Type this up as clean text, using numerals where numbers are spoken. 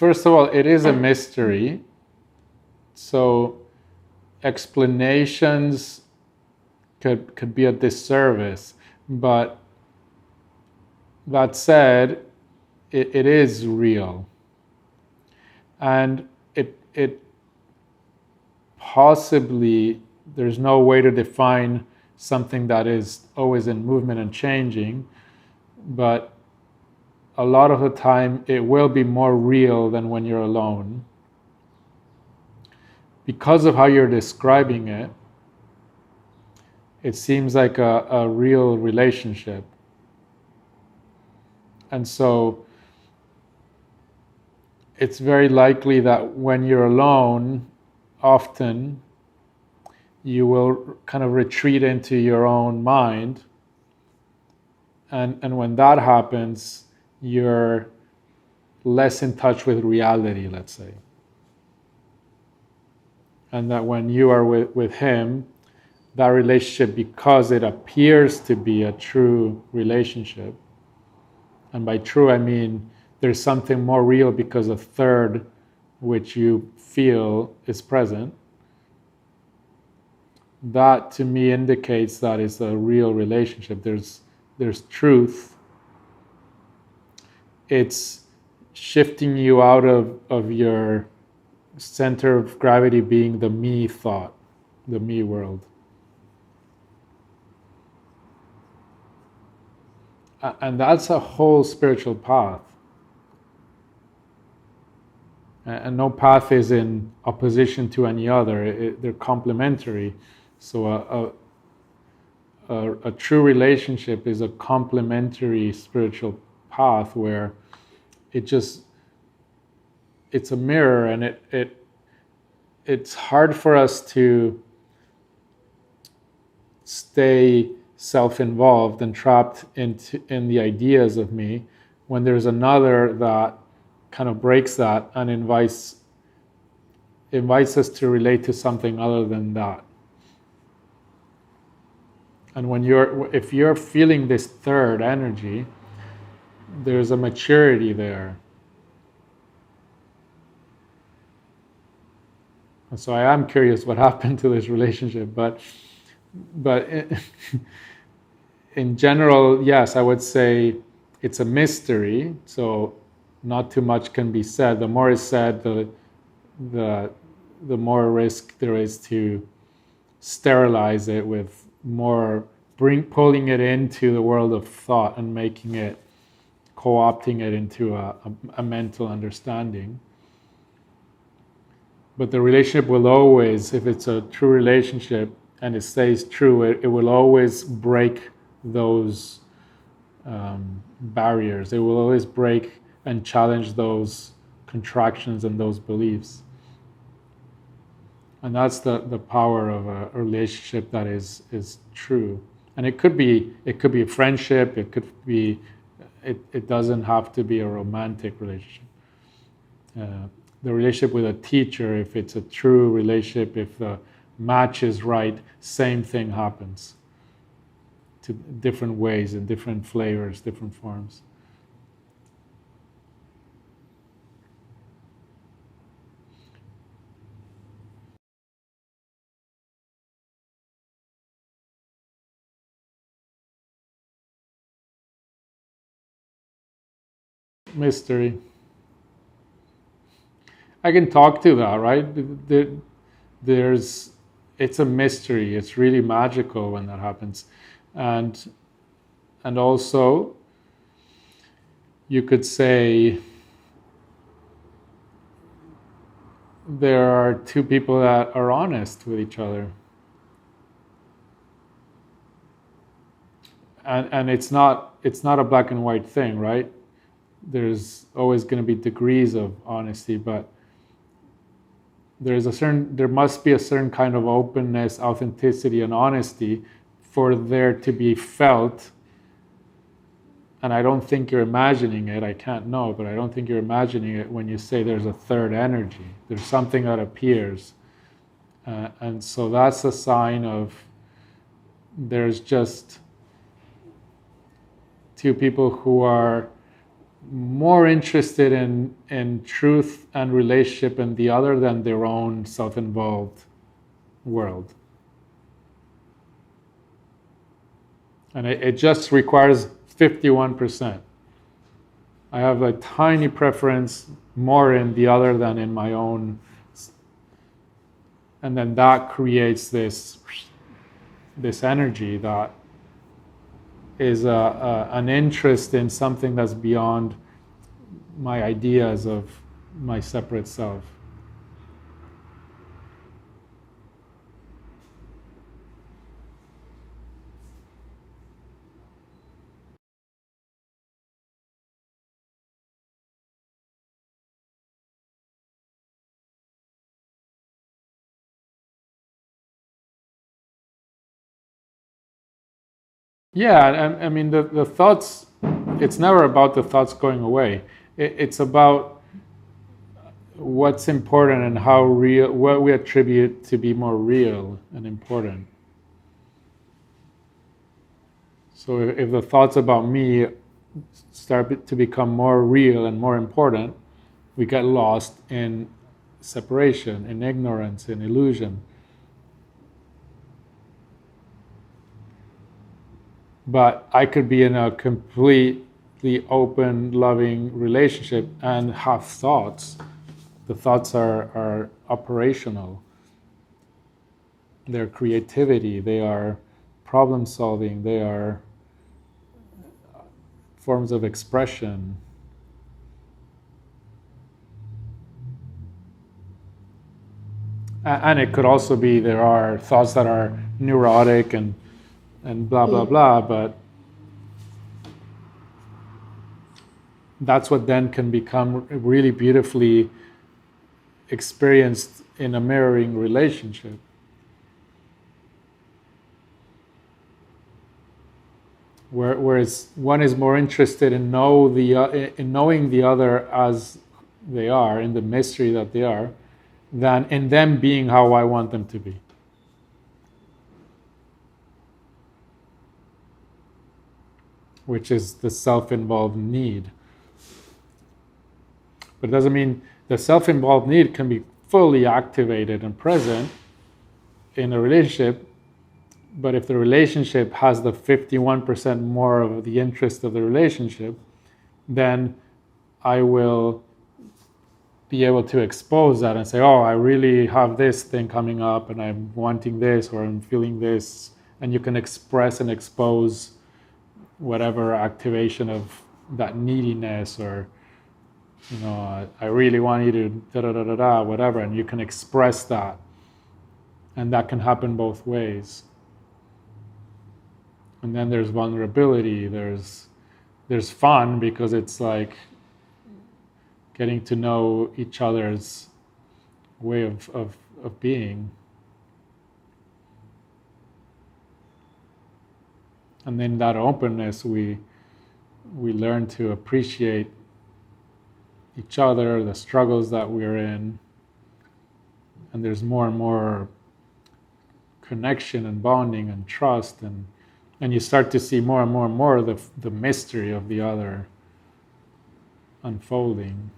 first of all, it is a mystery. So explanations could be a disservice. But that said, it is real. And it possibly, there's no way to define something that is always in movement and changing, but a lot of the time it will be more real than when you're alone. Because of how you're describing it, it seems like a real relationship. And so it's very likely that when you're alone, often you will kind of retreat into your own mind. And when that happens, you're less in touch with reality, let's say. And that when you are with him, that relationship, because it appears to be a true relationship, and by true I mean there's something more real because a third which you feel is present, that to me indicates that it's a real relationship. There's truth. It's shifting you out of your center of gravity being the me thought, the me world. And that's a whole spiritual path. And no path is in opposition to any other. They're complementary. So a true relationship is a complementary spiritual path where it's a mirror, and it's hard for us to stay self-involved and trapped in the ideas of me when there's another that kind of breaks that and invites us to relate to something other than that. And if you're feeling this third energy, there's a maturity there. And so I am curious what happened to this relationship, but in general, yes, I would say it's a mystery. So not too much can be said. The more is said, the more risk there is to sterilize it with more pulling it into the world of thought and making it, co-opting it into a mental understanding. But the relationship will always, if it's a true relationship and it stays true, it will always break those barriers. It will always break and challenge those contractions and those beliefs. And that's the power of a relationship that is true. And it could be a friendship. It could be. It doesn't have to be a romantic relationship. The relationship with a teacher, if it's a true relationship, if the match is right, same thing happens. To different ways, in different flavors, different forms. Mystery. I can talk to that, right? It's a mystery. It's really magical when that happens, and also you could say there are two people that are honest with each other, and it's not a black and white thing, right? There's always going to be degrees of honesty, but there must be a certain kind of openness, authenticity, and honesty for there to be felt. And I don't think you're imagining it. I can't know, but I don't think you're imagining it when you say there's a third energy. There's something that appears. And so that's a sign of there's just two people who are more interested in truth and relationship in the other than their own self-involved world. And it just requires 51%. I have a tiny preference more in the other than in my own. And then that creates this energy that is an interest in something that's beyond my ideas of my separate self. Yeah, I mean, the thoughts, it's never about the thoughts going away. It's about what's important and how real, what we attribute to be more real and important. So if the thoughts about me start to become more real and more important, we get lost in separation, in ignorance, in illusion. But I could be in a completely open, loving relationship and have thoughts. The thoughts are operational. They're creativity, they are problem solving, they are forms of expression. And it could also be there are thoughts that are neurotic and blah, blah, blah, but that's what then can become really beautifully experienced in a mirroring relationship. Whereas one is more interested in knowing the other as they are, in the mystery that they are, than in them being how I want them to be. Which is the self-involved need. But it doesn't mean the self-involved need can be fully activated and present in a relationship. But if the relationship has the 51% more of the interest of the relationship, then I will be able to expose that and say, oh, I really have this thing coming up and I'm wanting this or I'm feeling this. And you can express and expose whatever activation of that neediness, or, you know, I really want you to da da da da da, whatever. And you can express that. And that can happen both ways. And then there's vulnerability, there's fun, because it's like getting to know each other's way of being. And in that openness, we learn to appreciate each other, the struggles that we're in, and there's more and more connection and bonding and trust, and you start to see more and more the mystery of the other unfolding.